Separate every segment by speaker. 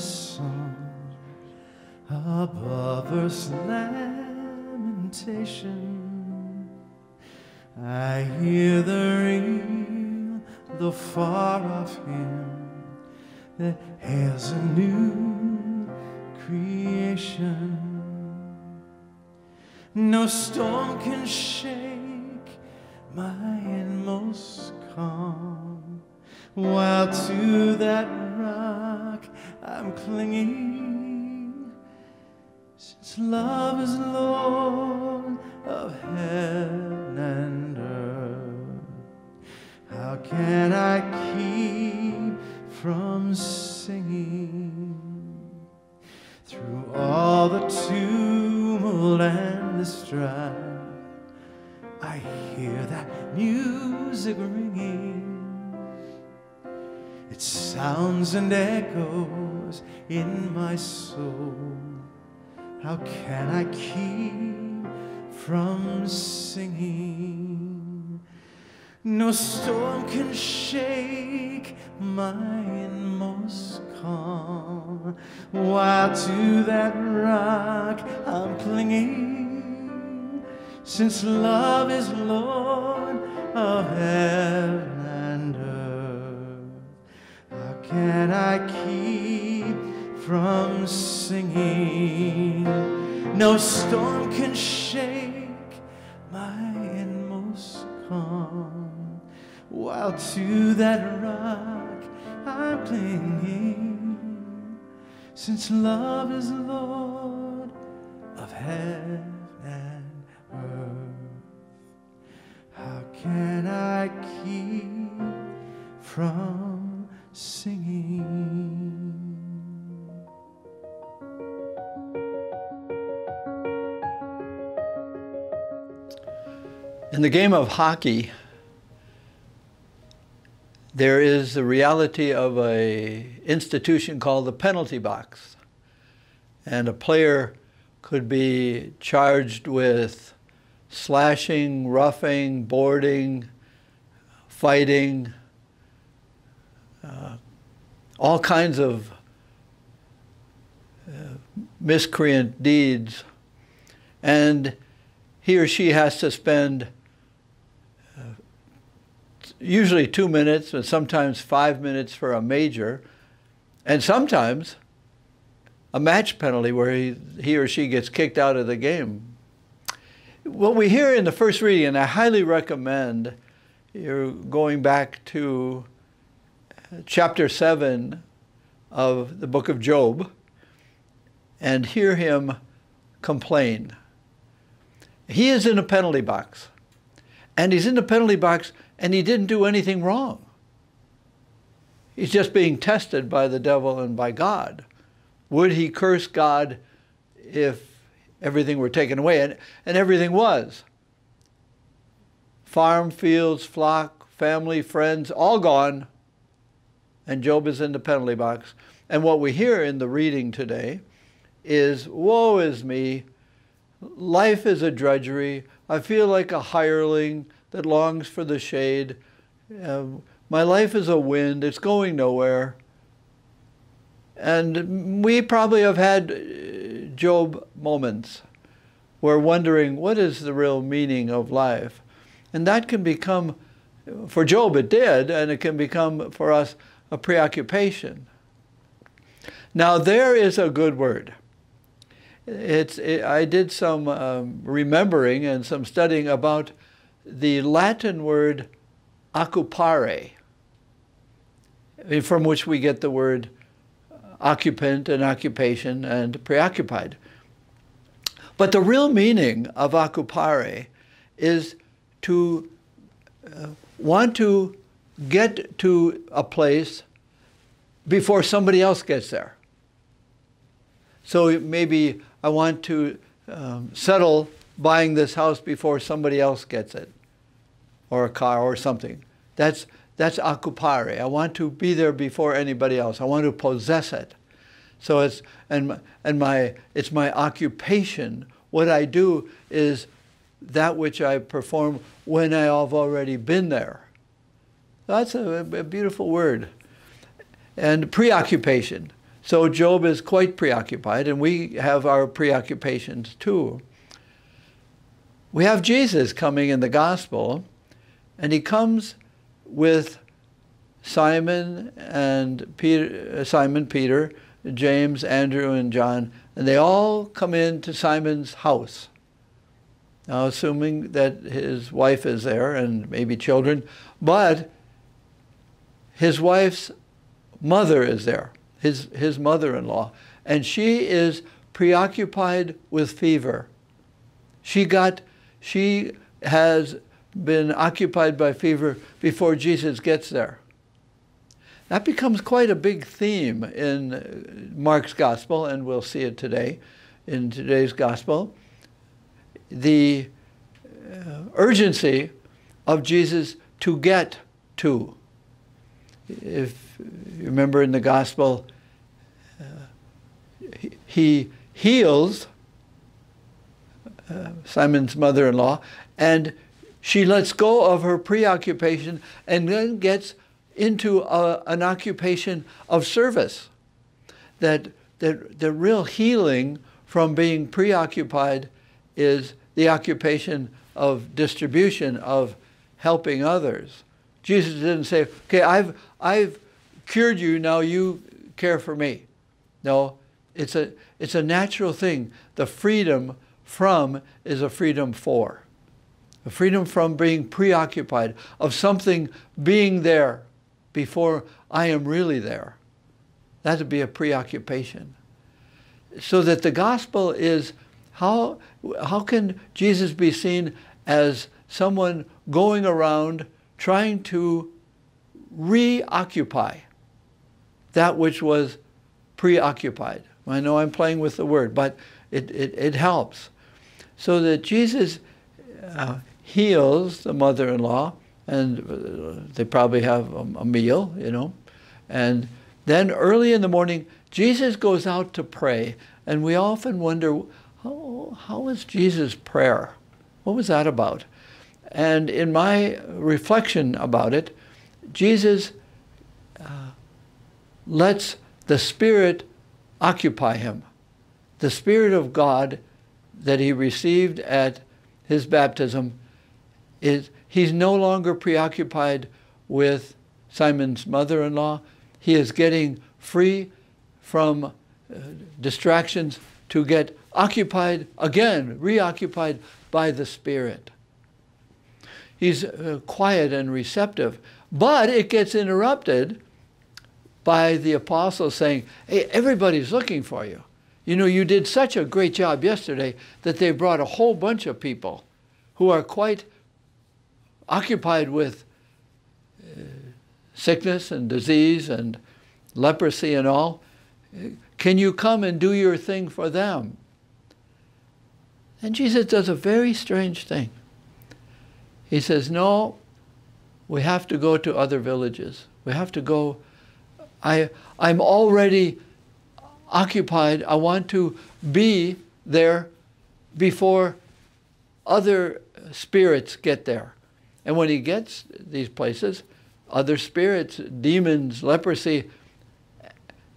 Speaker 1: song above earth's lamentation. I hear the real, the far-off hymn that hails a new creation. No storm can shake my inmost calm, while to that rock I'm clinging, since love is Lord of heaven and earth. How can I keep from singing through all the tumult and the strife? I hear that music ringing. It sounds and echoes in my soul. How can I keep from singing? No storm can shake my inmost calm, while to that rock I'm clinging, since love is Lord of heaven and earth. How can I keep from singing? No storm can shake my inmost calm, while to that rock I'm clinging, since love is Lord of heaven and earth. How can I keep from singing?
Speaker 2: In the game of hockey, there is the reality of an institution called the penalty box. And a player could be charged with slashing, roughing, boarding, fighting, all kinds of miscreant deeds. And he or she has to spend usually 2 minutes, but sometimes 5 minutes for a major, and sometimes a match penalty where he or she gets kicked out of the game. What we hear in the first reading, and I highly recommend you're going back to chapter 7 of the book of Job and hear him complain. He is in a penalty box, and he's in the penalty box and he didn't do anything wrong. He's just being tested by the devil and by God. Would he curse God if everything were taken away? And everything was. Farm, fields, flock, family, friends, all gone. And Job is in the penalty box. And what we hear in the reading today is, woe is me. Life is a drudgery. I feel like a hireling that longs for the shade. My life is a wind. It's going nowhere. And we probably have had Job moments where wondering, what is the real meaning of life? And that can become, for Job it did, and it can become for us a preoccupation. Now there is a good word. I did some remembering and some studying about the Latin word occupare, from which we get the word occupant and occupation and preoccupied. But the real meaning of occupare is to want to get to a place before somebody else gets there. So maybe I want to settle buying this house before somebody else gets it, or a car or something. That's occupare. I want to be there before anybody else. I want to possess it. So it's my occupation. What I do is that which I perform when I have already been there. That's a beautiful word. And preoccupation. So Job is quite preoccupied, and we have our preoccupations too. We have Jesus coming in the gospel, and he comes with Simon, Peter, James, Andrew, and John, and they all come into Simon's house. Now, assuming that his wife is there and maybe children, but his wife's mother is there, his mother-in-law, and she is preoccupied with fever. She has been occupied by fever before Jesus gets there. That becomes quite a big theme in Mark's gospel, and we'll see it today in today's gospel. The urgency of Jesus to get to. If you remember in the gospel, he heals Simon's mother-in-law, and she lets go of her preoccupation and then gets into an occupation of service. That the real healing from being preoccupied is the occupation of distribution, of helping others. Jesus didn't say, okay, I've cured you, now you care for me. No, it's a natural thing. The freedom from is a freedom for. A freedom from being preoccupied, of something being there before I am really there. That would be a preoccupation. So that the gospel is, how can Jesus be seen as someone going around trying to reoccupy that which was preoccupied? I know I'm playing with the word, but it helps. So that Jesus heals the mother-in-law, and they probably have a meal, you know. And then early in the morning, Jesus goes out to pray, and we often wonder, how was Jesus' prayer? What was that about? And in my reflection about it, Jesus lets the Spirit occupy him. The Spirit of God that he received at his baptism, he's no longer preoccupied with Simon's mother-in-law. He is getting free from distractions to get occupied again, reoccupied by the Spirit. He's quiet and receptive, but it gets interrupted by the apostles saying, hey, everybody's looking for you. You know, you did such a great job yesterday that they brought a whole bunch of people who are quite occupied with sickness and disease and leprosy and all. Can you come and do your thing for them? And Jesus does a very strange thing. He says, no, we have to go to other villages. We have to go. I'm already occupied. I want to be there before other spirits get there. And when he gets these places, other spirits, demons, leprosy,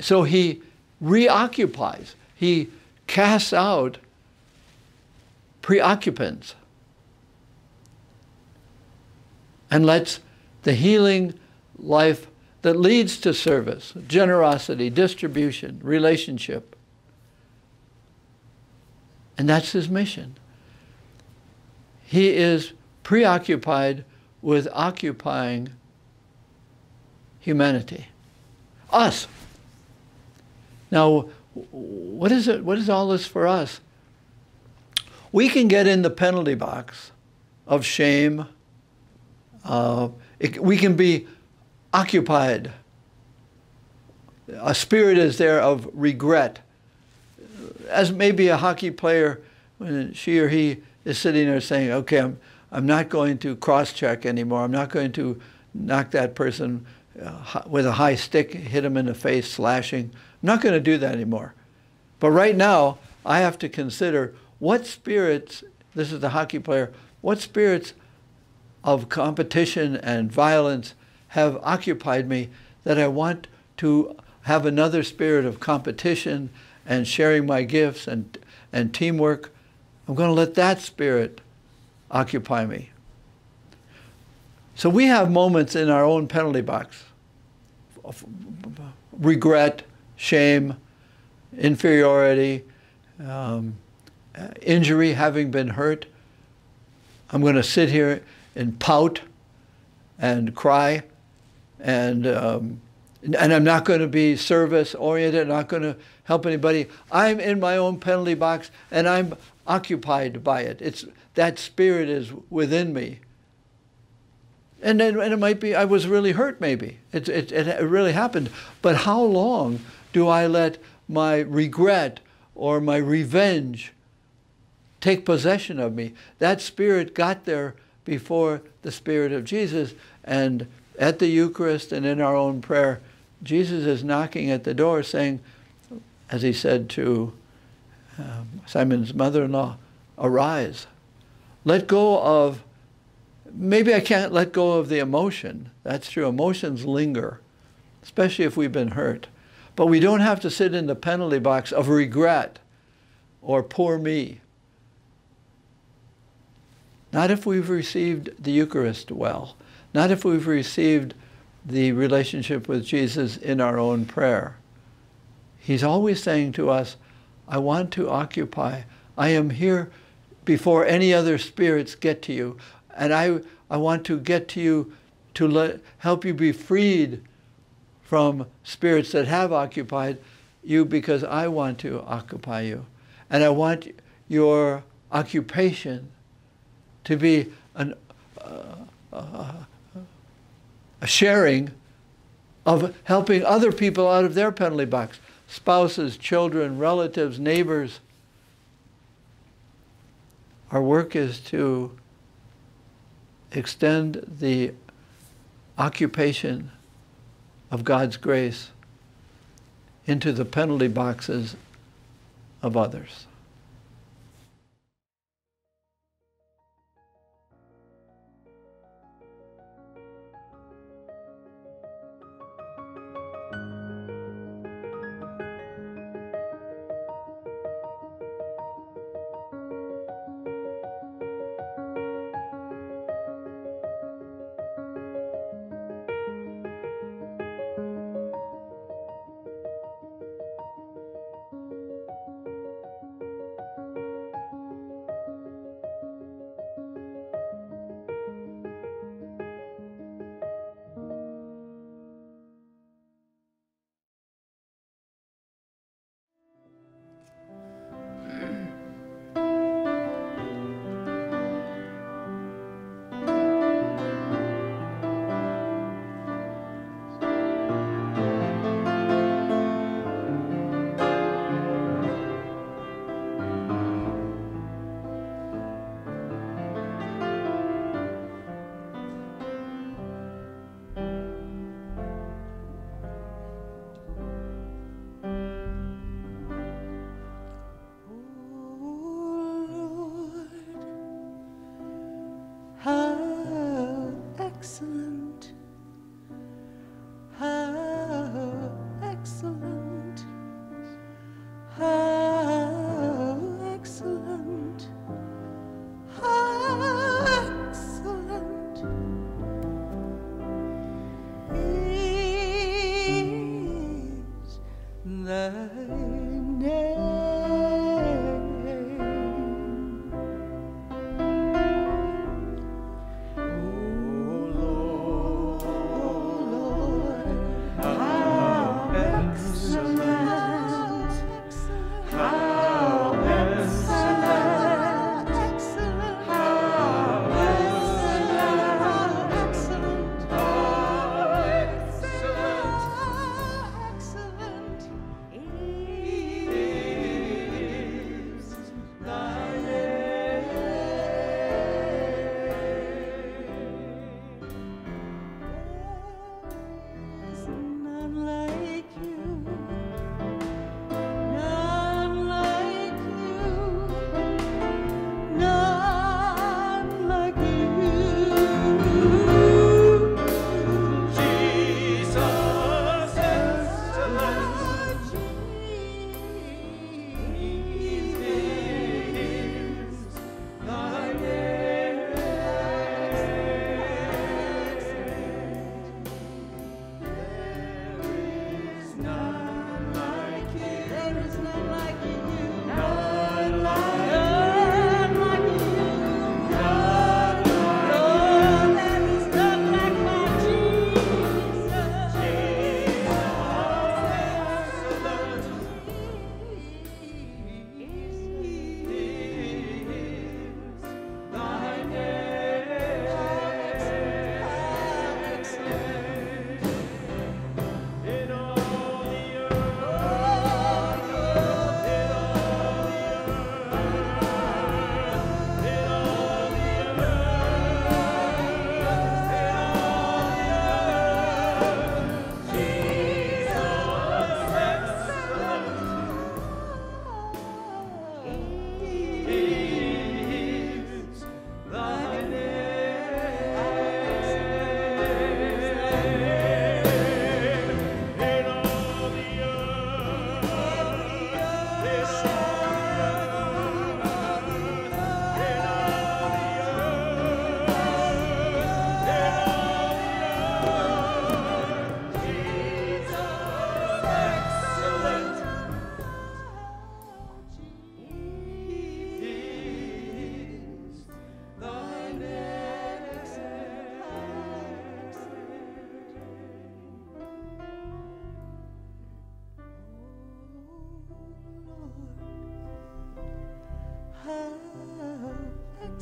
Speaker 2: so he reoccupies. He casts out preoccupants and lets the healing life that leads to service, generosity, distribution, relationship. And that's his mission. He is preoccupied with occupying humanity. Us. Now, what is it? What is all this for us? We can get in the penalty box of shame. We can be occupied. A spirit is there of regret. As maybe a hockey player, when she or he is sitting there saying, okay, I'm not going to cross-check anymore. I'm not going to knock that person with a high stick, hit him in the face, slashing. I'm not going to do that anymore. But right now, I have to consider what spirits, this is the hockey player, what spirits of competition and violence have occupied me that I want to have another spirit of competition and sharing my gifts and teamwork. I'm going to let that spirit occupy me. So we have moments in our own penalty box of regret, shame, inferiority, injury, having been hurt. I'm going to sit here and pout and cry, and I'm not going to be service-oriented, not going to help anybody. I'm in my own penalty box, and I'm occupied by it. That spirit is within me. And it might be I was really hurt, maybe. It really happened. But how long do I let my regret or my revenge take possession of me? That spirit got there before the Spirit of Jesus. And at the Eucharist and in our own prayer, Jesus is knocking at the door saying, as he said to Simon's mother-in-law, arise. Let go of, maybe I can't let go of the emotion. That's true. Emotions linger, especially if we've been hurt. But we don't have to sit in the penalty box of regret or poor me. Not if we've received the Eucharist well. Not if we've received the relationship with Jesus in our own prayer. He's always saying to us, I want to occupy. I am here before any other spirits get to you. And I want to get to you to help you be freed from spirits that have occupied you, because I want to occupy you. And I want your occupation to be a sharing of helping other people out of their penalty box. Spouses, children, relatives, neighbors. Our work is to extend the occupation of God's grace into the penalty boxes of others.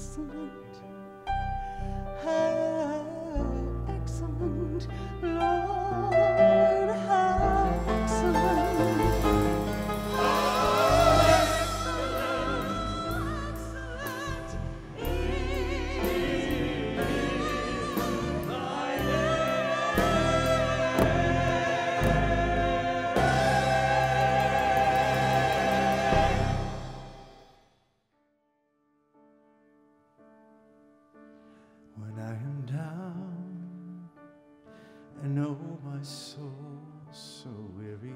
Speaker 1: excellent, how excellent, Lord, how excellent, how excellent is thy When I am down and oh my soul so weary,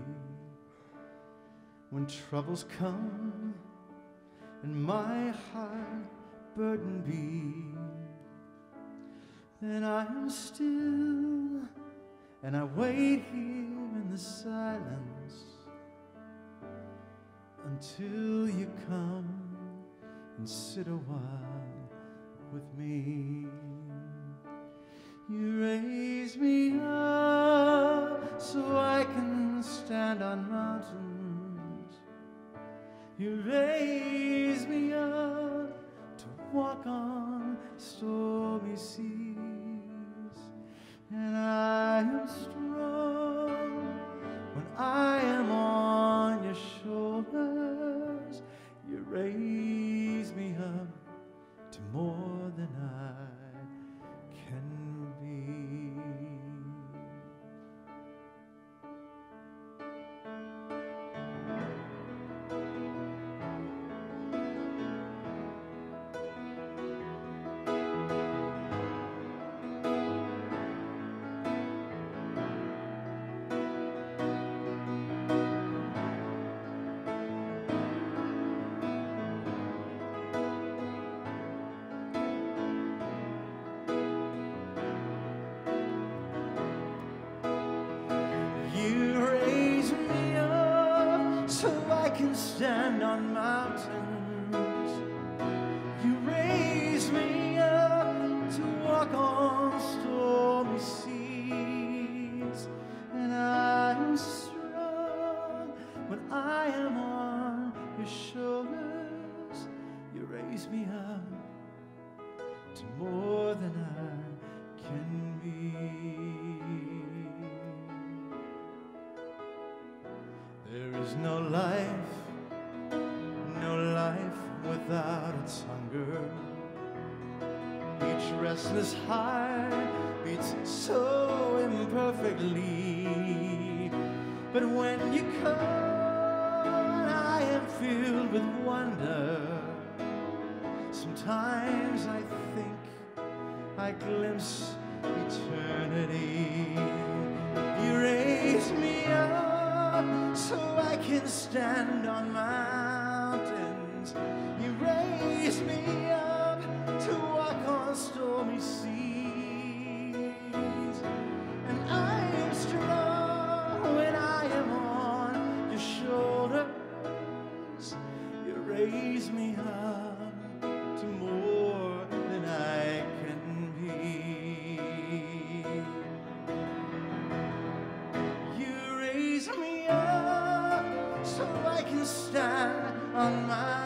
Speaker 1: when troubles come and my heart burdened be, then I am still and I wait here in the silence until you come and sit a while with me. You raise me up so I can stand on mountains. You raise me up to walk on stormy seas. And I am strong when I am on your shoulders. You raise me up to more than I can be. You raise me up so I can stand on mountains. You raise me up to walk on stormy seas. And I am strong when I am on your shoulders. You raise me up to more than I can be. There is no life without its hunger. Each restless heart beats so imperfectly. But when you come, I am filled with wonder. Sometimes I think I glimpse eternity. You raise me up so I can stand on mountains. You raise me up to walk on stormy seas. And I am strong when I am on your shoulders. You raise me up to more than I can be. You raise me up so I can stand on my